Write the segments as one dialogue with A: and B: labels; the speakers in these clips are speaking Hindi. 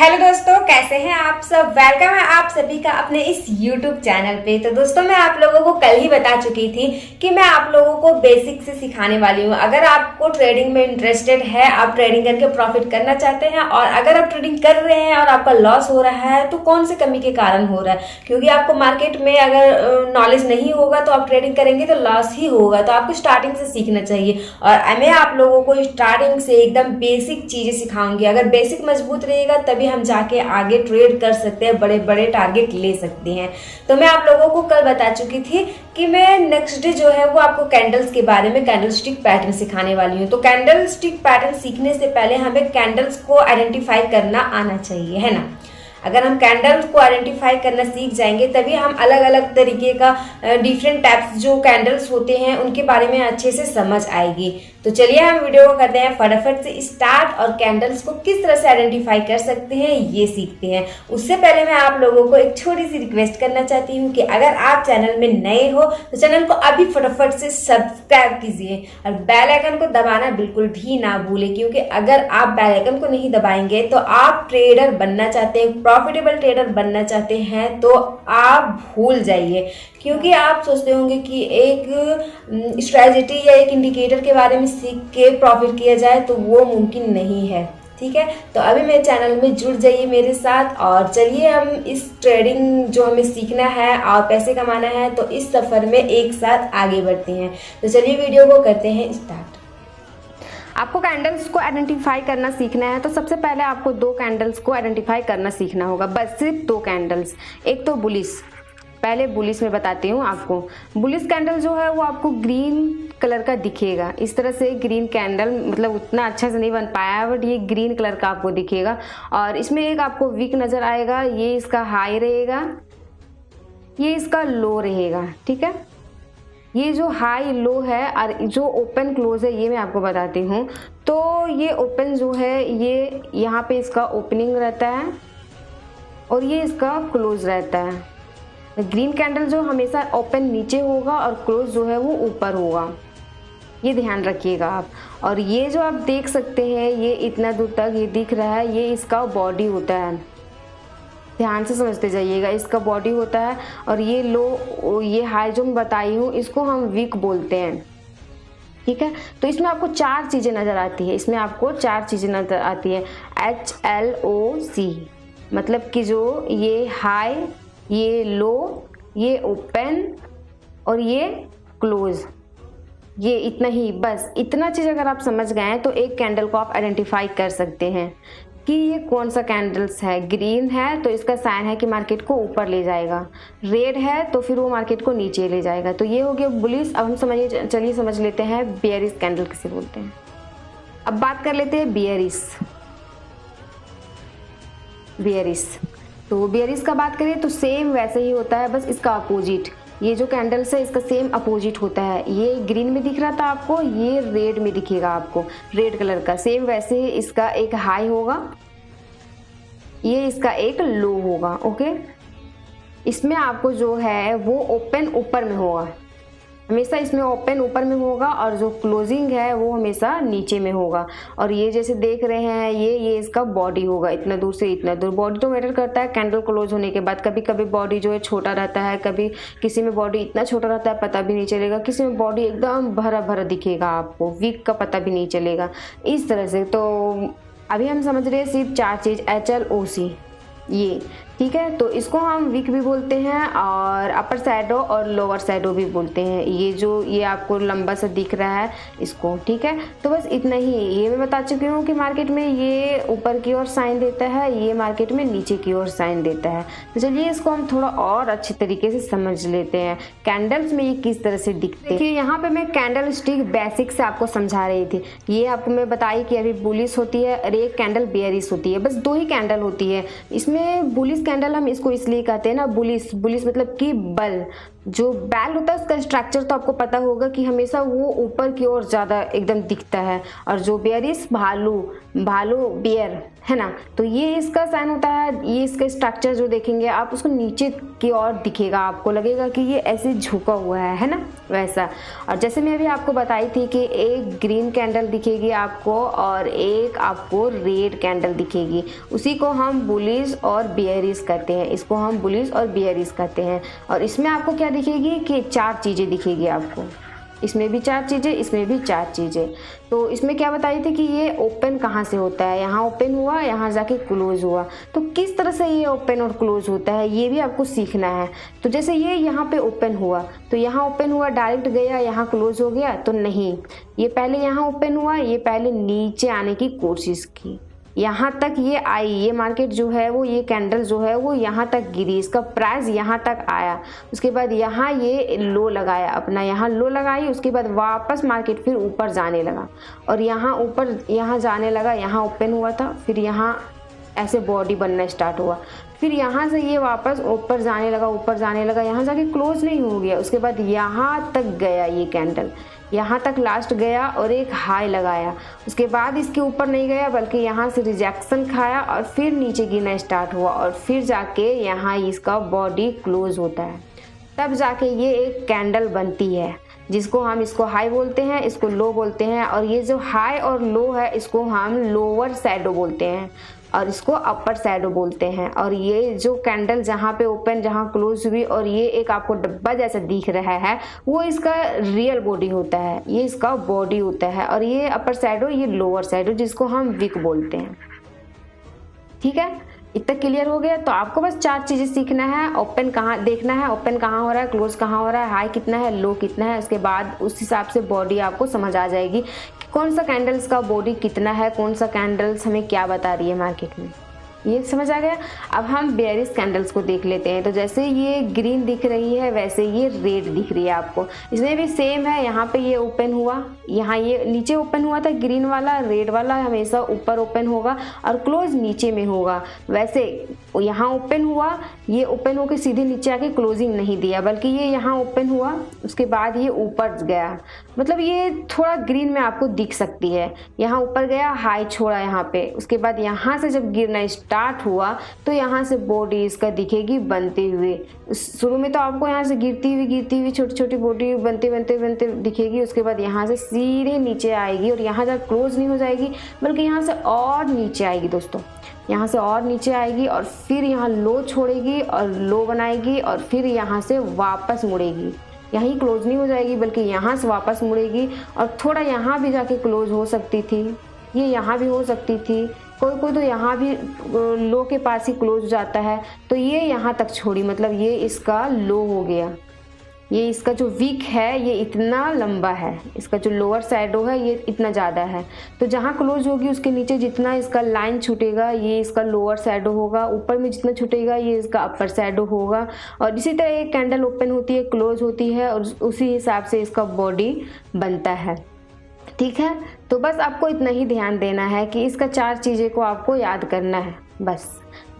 A: हेलो दोस्तों, कैसे हैं आप सब। वेलकम है आप सभी का अपने इस YouTube चैनल पे। तो दोस्तों, मैं आप लोगों को कल ही बता चुकी थी कि मैं आप लोगों को बेसिक से सिखाने वाली हूँ। अगर आपको ट्रेडिंग में इंटरेस्टेड है, आप ट्रेडिंग करके प्रॉफिट करना चाहते हैं, और अगर आप ट्रेडिंग कर रहे हैं और आपका लॉस हो रहा है तो कौन से कमी के कारण हो रहा है, क्योंकि आपको मार्केट में अगर नॉलेज नहीं होगा तो आप ट्रेडिंग करेंगे तो लॉस ही होगा। तो आपको स्टार्टिंग से सीखना चाहिए, और मैं आप लोगों को स्टार्टिंग से एकदम बेसिक चीजें सिखाऊंगी। अगर बेसिक मजबूत रहेगा तभी हम जाके आगे ट्रेड कर सकते हैं, बड़े बड़े टारगेट ले सकते हैं। तो मैं आप लोगों को कल बता चुकी थी कि मैं नेक्स्ट डे जो है वो आपको कैंडल्स के बारे में कैंडल स्टिक पैटर्न सिखाने वाली हूँ। तो कैंडल स्टिक पैटर्न सीखने से पहले हमें कैंडल्स को आइडेंटिफाई करना आना चाहिए, है ना। अगर हम कैंडल्स को आइडेंटिफाई करना सीख जाएंगे तभी हम अलग अलग तरीके का डिफरेंट टाइप्स जो कैंडल्स होते हैं उनके बारे में अच्छे से समझ आएगी। तो चलिए हम वीडियो को करते हैं फटाफट से स्टार्ट, और कैंडल्स को किस तरह से आइडेंटिफाई कर सकते हैं ये सीखते हैं। उससे पहले मैं आप लोगों को एक छोटी सी रिक्वेस्ट करना चाहती हूँ कि अगर आप चैनल में नए हो तो चैनल को अभी फटाफट से सब्सक्राइब कीजिए और बेल आइकन को दबाना बिल्कुल भी ना भूलें, क्योंकि अगर आप बेल आइकन को नहीं दबाएंगे तो आप ट्रेडर बनना चाहते हैं, प्रॉफिटेबल ट्रेडर बनना चाहते हैं तो आप भूल जाइए। क्योंकि आप सोचते होंगे कि एक स्ट्रेटजी या एक इंडिकेटर के बारे में सीख के प्रॉफिट किया जाए, तो वो मुमकिन नहीं है। ठीक है, तो अभी मेरे चैनल में जुड़ जाइए मेरे साथ, और चलिए हम इस ट्रेडिंग जो हमें सीखना है और पैसे कमाना है तो इस सफ़र में एक साथ आगे बढ़ते हैं। तो चलिए वीडियो को करते हैं स्टार्ट। आपको कैंडल्स को आइडेंटिफाई करना सीखना है तो सबसे पहले आपको दो कैंडल्स को आइडेंटिफाई करना सीखना होगा, बस सिर्फ दो कैंडल्स। एक तो बुलिश, पहले बुलिश में बताती हूँ आपको। बुलिश कैंडल जो है वो आपको ग्रीन कलर का दिखेगा, इस तरह से ग्रीन कैंडल, मतलब उतना अच्छा से नहीं बन पाया बट ये ग्रीन कलर का आपको दिखेगा। और इसमें एक आपको वीक नज़र आएगा, ये इसका हाई रहेगा, ये इसका लो रहेगा। ठीक है, ये जो हाई लो है और जो ओपन क्लोज है ये मैं आपको बताती हूँ। तो ये ओपन जो है ये यहाँ पे इसका ओपनिंग रहता है और ये इसका क्लोज रहता है। ग्रीन कैंडल जो हमेशा ओपन नीचे होगा और क्लोज जो है वो ऊपर होगा, ये ध्यान रखिएगा आप। और ये जो आप देख सकते हैं ये इतना दूर तक ये दिख रहा है, ये इसका बॉडी होता है, ध्यान से समझते जाइएगा, इसका बॉडी होता है। और ये लो, ये हाई जो मैं बताई हूँ इसको हम वीक बोलते हैं। ठीक है, तो इसमें आपको चार चीज़ें नज़र आती है, इसमें आपको चार चीज़ें नज़र आती है। HLOC, मतलब कि जो ये हाई, ये लो, ये ओपन और ये क्लोज, ये इतना ही, बस इतना चीज़ अगर आप समझ गए हैं तो एक कैंडल को आप आइडेंटिफाई कर सकते हैं कि ये कौन सा कैंडल्स है। ग्रीन है तो इसका साइन है कि मार्केट को ऊपर ले जाएगा, रेड है तो फिर वो मार्केट को नीचे ले जाएगा। तो ये हो गया बुलिश। अब हम चलिए समझ लेते हैं बेयरिश कैंडल किसे बोलते हैं। अब बात कर लेते हैं बेयरिश। तो बेयरिश का बात करें तो सेम वैसे ही होता है, बस इसका अपोजिट। ये जो कैंडल्स है इसका सेम अपोजिट होता है। ये ग्रीन में दिख रहा था आपको, ये रेड में दिखेगा आपको, रेड कलर का। सेम वैसे ही इसका एक हाई होगा, ये इसका एक लो होगा। ओके, इसमें आपको जो है वो ओपन ऊपर में होगा, हमेशा इसमें ओपन ऊपर में होगा, और जो क्लोजिंग है वो हमेशा नीचे में होगा। और ये जैसे देख रहे हैं ये इसका बॉडी होगा, इतना दूर से इतना दूर। बॉडी तो मैटर करता है कैंडल क्लोज होने के बाद। कभी कभी बॉडी जो है छोटा रहता है, कभी किसी में बॉडी इतना छोटा रहता है पता भी नहीं चलेगा, किसी में बॉडी एकदम भरा भरा दिखेगा आपको, वीक का पता भी नहीं चलेगा, इस तरह से। तो अभी हम समझ रहे हैं सिर्फ चार चीज़, HLOC ये। ठीक है, तो इसको हम वीक भी बोलते हैं और अपर सैडो और लोअर सैडो भी बोलते हैं। ये जो ये आपको लंबा सा दिख रहा है इसको। ठीक है, तो बस इतना ही। ये मैं बता चुकी हूँ कि मार्केट में ये ऊपर की ओर साइन देता है, ये मार्केट में नीचे की ओर साइन देता है। तो चलिए इसको हम थोड़ा और अच्छे तरीके से समझ लेते हैं कैंडल्स में ये किस तरह से दिखते हैं। देखिए यहाँ पे मैं कैंडल स्टिक बेसिक से आपको समझा रही थी। ये आपको मैं बताई कि अभी बुलिश होती है और एक कैंडल बेयरिश होती है, बस दो ही कैंडल होती है। इसमें बुलिश कैंडल हम इसको इसलिए कहते हैं ना, बुलिश मतलब कि बल,
B: जो बेल होता है उसका स्ट्रक्चर तो आपको पता होगा कि हमेशा वो ऊपर की ओर ज़्यादा एकदम दिखता है, और जो बेयरिश भालू बेयर है ना, तो ये इसका साइन होता है। ये इसका स्ट्रक्चर जो देखेंगे आप उसको नीचे की ओर दिखेगा, आपको लगेगा कि ये ऐसे झुका हुआ है ना, वैसा। और जैसे मैं अभी आपको बताई थी कि एक ग्रीन कैंडल दिखेगी आपको और एक आपको रेड कैंडल दिखेगी, उसी को हम बुलिश और बेयरिश कहते हैं, इसको हम बुलिश और बेयरिश कहते हैं। और इसमें आपको क्या दिखेगी कि 4 चीज़ें दिखेगी आपको, इसमें भी 4 चीज़ें, इसमें भी 4 चीज़ें। तो इसमें क्या बताई थी कि ये ओपन कहाँ से होता है, यहाँ ओपन हुआ, यहाँ जाके क्लोज हुआ, तो किस तरह से ये ओपन और क्लोज होता है ये भी आपको सीखना है। तो जैसे ये यहाँ पे ओपन हुआ, तो यहाँ ओपन हुआ डायरेक्ट गया यहाँ क्लोज हो गया, तो नहीं, ये पहले यहाँ ओपन हुआ, ये पहले नीचे आने की कोशिश की, यहाँ तक ये आई, ये मार्केट जो है वो, ये कैंडल जो है वो यहाँ तक गिरी, इसका प्राइस यहाँ तक आया, उसके बाद यहाँ ये लो लगाया अपना, यहाँ लो लगाई, उसके बाद वापस मार्केट फिर ऊपर जाने लगा, और यहाँ ऊपर यहाँ जाने लगा, यहाँ ओपन हुआ था, फिर यहाँ ऐसे बॉडी बनना स्टार्ट हुआ, फिर यहाँ से ये वापस ऊपर जाने लगा, ऊपर जाने लगा, यहाँ जाके क्लोज नहीं हो गया, उसके बाद यहाँ तक गया ये कैंडल, यहाँ तक लास्ट गया और एक हाई लगाया, उसके बाद इसके ऊपर नहीं गया बल्कि यहाँ से रिजेक्शन खाया और फिर नीचे गिरना स्टार्ट हुआ, और फिर जाके यहाँ इसका बॉडी क्लोज होता है, तब जाके ये एक कैंडल बनती है, जिसको हम इसको हाई बोलते हैं, इसको लो बोलते हैं, और ये जो हाई और लो है इसको हम लोअर शैडो बोलते हैं और इसको अपर शैडो बोलते हैं। और ये जो कैंडल जहाँ पे ओपन जहाँ क्लोज हुई और ये एक आपको डब्बा जैसा दिख रहा है वो इसका रियल बॉडी होता है, ये इसका बॉडी होता है, और ये अपर शैडो, ये लोअर शैडो जिसको हम विक बोलते हैं। ठीक है, इतना क्लियर हो गया। तो आपको बस 4 चीज़ें सीखना है, ओपन कहाँ देखना है, ओपन कहाँ हो रहा है, क्लोज कहाँ हो रहा है, हाई कितना है, लो कितना है, उसके बाद उस हिसाब से बॉडी आपको समझ आ जाएगी कि कौन सा कैंडल्स का बॉडी कितना है, कौन सा कैंडल्स हमें क्या बता रही है मार्केट में। ये समझ आ गया। अब हम बेयरिश कैंडल्स को देख लेते हैं। तो जैसे ये ग्रीन दिख रही है वैसे ये रेड दिख रही है आपको, इसमें भी सेम है। यहाँ पे ये ओपन हुआ, यहाँ ये नीचे ओपन हुआ था ग्रीन वाला, रेड वाला हमेशा ऊपर ओपन होगा और क्लोज नीचे में होगा। वैसे यहाँ ओपन हुआ, ये ओपन होकर सीधे नीचे आके क्लोजिंग नहीं दिया, बल्कि ये यहाँ ओपन हुआ उसके बाद ये ऊपर गया, मतलब ये थोड़ा ग्रीन में आपको दिख सकती है। यहाँ ऊपर गया, हाई छोड़ा यहाँ पे, उसके बाद यहाँ से जब गिरना स्टार्ट हुआ तो यहाँ से बॉडी इसका दिखेगी बनते हुए। शुरू में तो आपको यहाँ से गिरती हुई छोटी छोटी बॉडी बनते दिखेगी, उसके बाद यहाँ से सीधे नीचे आएगी और यहाँ जब क्लोज नहीं हो जाएगी बल्कि यहाँ से और नीचे आएगी दोस्तों, यहाँ से और नीचे आएगी और फिर यहाँ लो छोड़ेगी और लो बनाएगी और फिर यहाँ से वापस मुड़ेगी। यहीं क्लोज नहीं हो जाएगी बल्कि यहाँ से वापस मुड़ेगी और थोड़ा यहाँ भी जाके क्लोज हो सकती थी, ये यहाँ भी हो सकती थी, कोई तो यहाँ भी लो के पास ही क्लोज हो जाता है। तो ये यहाँ तक छोड़ी, मतलब ये इसका लो हो गया। ये इसका जो वीक है ये इतना लंबा है, इसका जो लोअर शैडो है ये इतना ज़्यादा है। तो जहाँ क्लोज होगी उसके नीचे जितना इसका लाइन छूटेगा ये इसका लोअर शैडो होगा, ऊपर में जितना छूटेगा ये इसका अपर शैडो होगा। और इसी तरह एक कैंडल ओपन होती है, क्लोज होती है और उसी हिसाब से इसका बॉडी बनता है। ठीक है, तो बस आपको इतना ही ध्यान देना है कि इसका 4 चीज़ें को आपको याद करना है बस।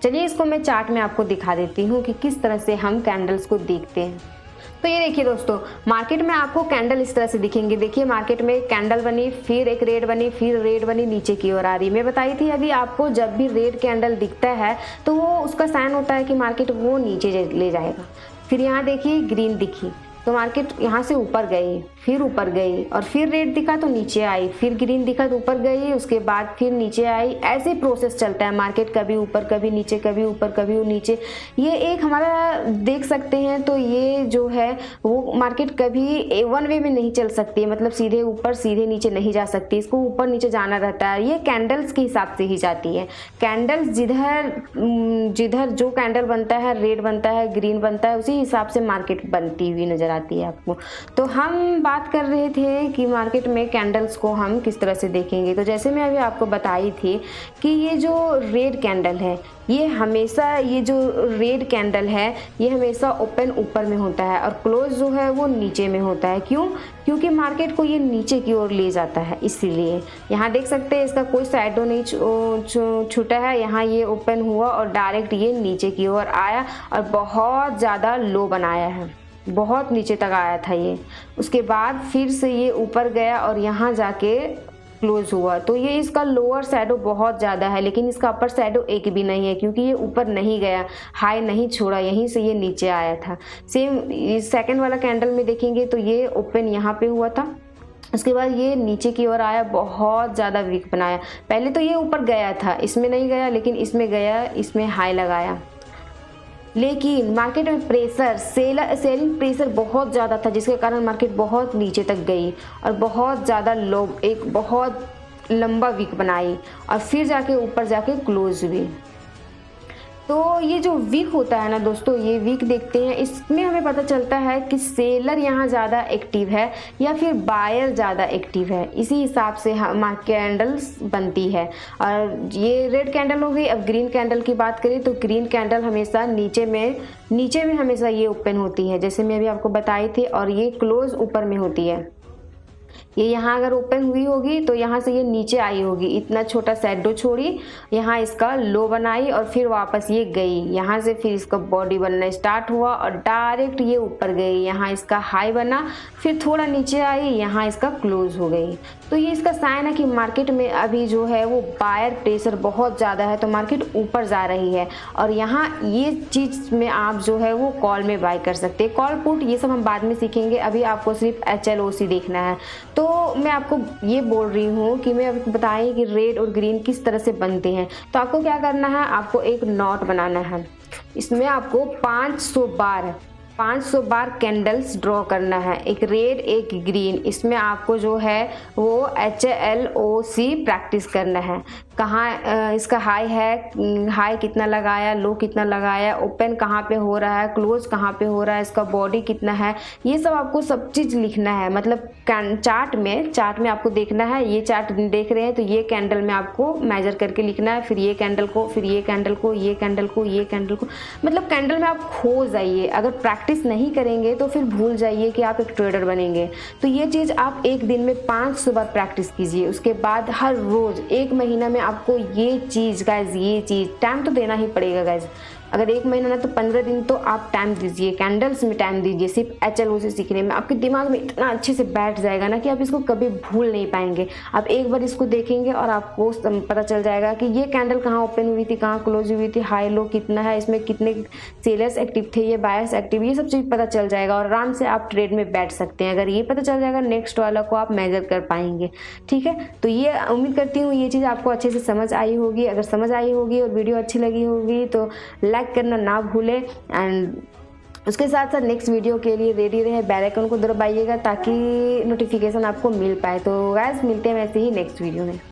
B: चलिए इसको मैं चार्ट में आपको दिखा देती हूँ कि किस तरह से हम कैंडल्स को देखते हैं। तो ये देखिए दोस्तों, मार्केट में आपको कैंडल इस तरह से दिखेंगे। देखिए मार्केट में कैंडल बनी, फिर एक रेड बनी, फिर रेड बनी, नीचे की ओर आ रही। मैं बताई थी अभी आपको, जब भी रेड कैंडल दिखता है तो वो उसका साइन होता है कि मार्केट वो नीचे ले जाएगा। फिर यहाँ देखिए ग्रीन दिखी तो मार्केट यहाँ से ऊपर गई, फिर ऊपर गई और फिर रेड दिखा तो नीचे आई, फिर ग्रीन दिखा तो ऊपर गई, उसके बाद फिर नीचे आई। ऐसे प्रोसेस चलता है मार्केट, कभी ऊपर कभी नीचे, कभी ऊपर कभी नीचे। ये एक हमारा देख सकते हैं तो ये जो है वो मार्केट कभी वन वे में नहीं चल सकती है, मतलब सीधे ऊपर सीधे नीचे नहीं जा सकती, इसको ऊपर नीचे जाना रहता है। ये कैंडल्स के हिसाब से ही जाती है। कैंडल्स जिधर जो कैंडल बनता है, रेड बनता है, ग्रीन बनता है, उसी हिसाब से मार्केट बनती हुई नजर आती है आपको। तो हम बात कर रहे थे कि मार्केट में कैंडल्स को हम किस तरह से देखेंगे। तो जैसे मैं अभी आपको बताई थी कि ये जो रेड कैंडल है ये हमेशा, ये जो रेड कैंडल है ये हमेशा ओपन ऊपर में होता है और क्लोज जो है वो नीचे में होता है। क्यों? क्योंकि मार्केट को ये नीचे की ओर ले जाता है, इसीलिए। यहाँ देख सकते हैं इसका कोई शैडो नहीं छूटा है, यहाँ ये ओपन हुआ और डायरेक्ट ये नीचे की ओर आया और बहुत ज़्यादा लो बनाया है। बहुत नीचे तक आया था ये। उसके बाद फिर से ये ऊपर गया और यहाँ जाके क्लोज हुआ। तो ये इसका लोअर शैडो बहुत ज़्यादा है, लेकिन इसका अपर शैडो एक भी नहीं है, क्योंकि ये ऊपर नहीं गया, हाई नहीं छोड़ा, यहीं से ये नीचे आया था। सेम सेकंड वाला कैंडल में देखेंगे तो ये ओपन यहाँ पे हुआ था, उसके बाद ये नीचे की ओर आया, बहुत ज़्यादा वीक बनाया। पहले तो ये ऊपर गया था, इसमें नहीं गया, लेकिन इसमें गया, इसमें हाई लगाया। लेकिन मार्केट में प्रेशर, सेलिंग प्रेशर बहुत ज़्यादा था, जिसके कारण मार्केट बहुत नीचे तक गई और बहुत ज़्यादा लो, एक बहुत लंबा वीक बनाई और फिर जाके ऊपर जाके क्लोज हुई। तो ये जो वीक होता है ना दोस्तों, ये वीक देखते हैं, इसमें हमें पता चलता है कि सेलर यहाँ ज़्यादा एक्टिव है या फिर बायर ज़्यादा एक्टिव है। इसी हिसाब से हमारी कैंडल्स बनती है। और ये रेड कैंडल हो गई। अब ग्रीन कैंडल की बात करें तो ग्रीन कैंडल हमेशा नीचे में हमेशा ये ओपन होती है, जैसे मैं अभी आपको बताई थी, और ये क्लोज ऊपर में होती है। ये यहाँ अगर ओपन हुई होगी तो यहाँ से ये नीचे आई होगी, इतना छोटा शैडो छोड़ी, यहाँ इसका लो बनाई और फिर वापस ये गई, यहाँ से फिर इसका बॉडी बनना स्टार्ट हुआ और डायरेक्ट ये ऊपर गई, यहाँ इसका हाई बना, फिर थोड़ा नीचे आई, यहाँ इसका क्लोज हो गई। तो ये इसका साइन है कि मार्केट में अभी जो है वो बायर प्रेशर बहुत ज़्यादा है, तो मार्केट ऊपर जा रही है। और यहाँ ये चीज़ में आप जो है वो कॉल में बाय कर सकते हैं। कॉल पुट ये सब हम बाद में सीखेंगे, अभी आपको सिर्फ HLOC देखना है। तो मैं आपको ये बोल रही हूँ कि मैं आपको बताएं कि रेड और ग्रीन किस तरह से बनते हैं। तो आपको क्या करना है, आपको एक नॉट बनाना है, इसमें आपको 500 बार कैंडल्स ड्रॉ करना है, एक रेड एक ग्रीन। इसमें आपको जो है वो HLOC प्रैक्टिस करना है। कहाँ इसका हाई है, हाई कितना लगाया, लो कितना लगाया, ओपन कहाँ पे हो रहा है, क्लोज कहाँ पे हो रहा है, इसका बॉडी कितना है, ये सब आपको सब चीज़ लिखना है। मतलब चार्ट में आपको देखना है, ये चार्ट देख रहे हैं तो ये कैंडल में आपको मेजर करके लिखना है, फिर ये कैंडल को, फिर ये कैंडल को, ये कैंडल को, ये कैंडल को, मतलब कैंडल में आप खो जाइए। अगर प्रैक्टिस नहीं करेंगे तो फिर भूल जाइए कि आप एक ट्रेडर बनेंगे। तो ये चीज़ आप एक दिन में 500 बार प्रैक्टिस कीजिए। उसके बाद हर रोज़ 1 महीना में आपको ये चीज़ गाइज, ये चीज़ टाइम तो देना ही पड़ेगा गाइज। अगर 1 महीना ना तो 15 दिन तो आप टाइम दीजिए, कैंडल्स में टाइम दीजिए। सिर्फ HLOC सीखने में आपके दिमाग में इतना अच्छे से बैठ जाएगा ना कि आप इसको कभी भूल नहीं पाएंगे। आप एक बार इसको देखेंगे और आपको पता चल जाएगा कि ये कैंडल कहाँ ओपन हुई थी, कहाँ क्लोज हुई थी, हाई लो कितना है, इसमें कितने सेलर्स एक्टिव थे, ये बायर्स एक्टिव, ये सब चीज़ पता चल जाएगा और आराम से आप ट्रेड में बैठ सकते हैं। अगर ये पता चल जाएगा, नेक्स्ट वाला को आप मेजर कर पाएंगे। ठीक है, तो ये उम्मीद करती हूँ ये चीज़ आपको अच्छे से समझ आई होगी। अगर समझ आई होगी और वीडियो अच्छी लगी होगी तो लाइक करना ना भूलें। एंड उसके साथ साथ नेक्स्ट वीडियो के लिए रेडी रहे, बेल आइकन को दबाइएगा ताकि नोटिफिकेशन आपको मिल पाए। तो गाइस मिलते हैं वैसे ही नेक्स्ट वीडियो में।